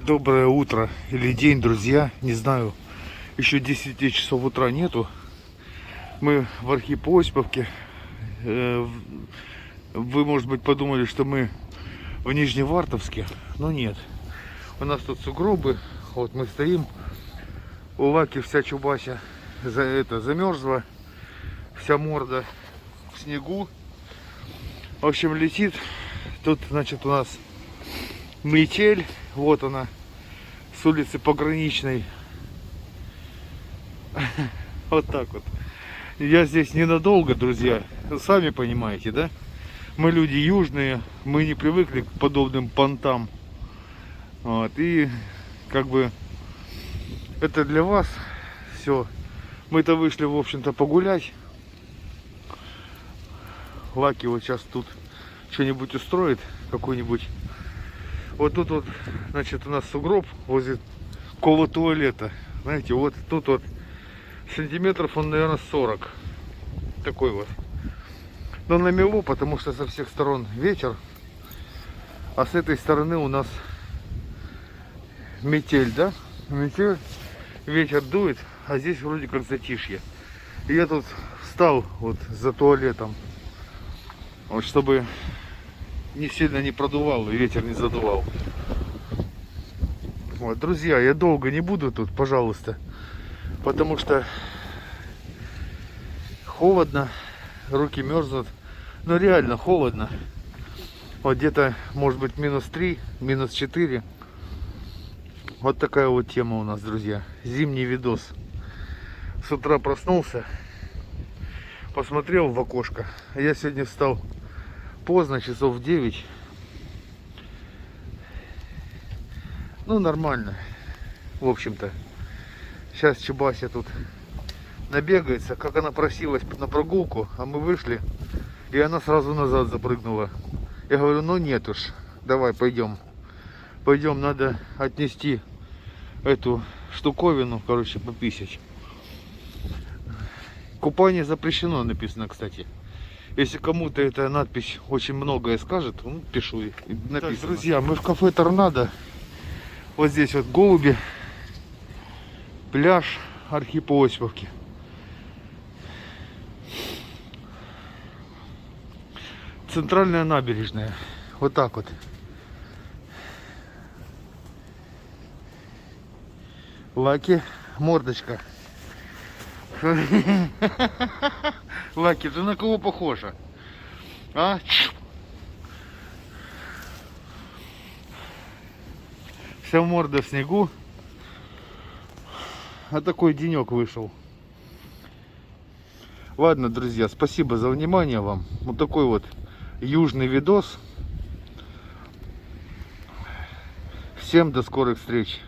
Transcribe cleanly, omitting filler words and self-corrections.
Доброе утро или день, друзья. Не знаю, еще 10 часов утра нету. Мы в Архипоосьповке. Вы, может быть, подумали, что мы в Нижневартовске, но нет. У нас тут сугробы. Вот мы стоим. У Лаки вся чубася замерзла. Вся морда в снегу. В общем, летит. Тут, значит, у нас метель. Вот она, с улицы Пограничной. Вот так вот. Я здесь ненадолго, друзья. Сами понимаете, да? Мы люди южные, мы не привыкли к подобным понтам. Вот. И как бы это для вас все. Мы-то вышли, в общем-то, погулять. Лаки вот сейчас тут что-нибудь устроит, какой-нибудь. Вот тут вот, значит, у нас сугроб возле около туалета. Знаете, вот тут вот сантиметров он, наверное, 40. Такой вот. Но намело, потому что со всех сторон ветер. А с этой стороны у нас метель, да? Метель, ветер дует, а здесь вроде как затишье. И я тут встал вот за туалетом, вот, чтобы не сильно не продувал и ветер не задувал. Вот, друзья, я долго не буду тут, пожалуйста, потому что холодно, руки мерзнут, но реально холодно. Вот где-то, может быть, -3, -4. Вот такая вот тема у нас, друзья. Зимний видос. С утра проснулся, посмотрел в окошко. Я сегодня встал поздно, часов в 9. Ну, нормально. В общем-то. Сейчас Чебася тут набегается. Как она просилась на прогулку, а мы вышли, и она сразу назад запрыгнула. Я говорю, ну нет уж, давай пойдем. Пойдем, надо отнести эту штуковину, короче, пописать. Купание запрещено, написано, кстати. Если кому-то эта надпись очень многое скажет, ну, пишу и написано. Так, друзья, мы в кафе Торнадо. Вот здесь вот голуби. Пляж Архипоосьповки. Центральная набережная. Вот так вот. Лаки, мордочка. Лаки, ты на кого похожа? А? Вся морда в снегу. А такой денек вышел. Ладно, друзья, спасибо за внимание вам. Вот такой вот южный видос. Всем до скорых встреч.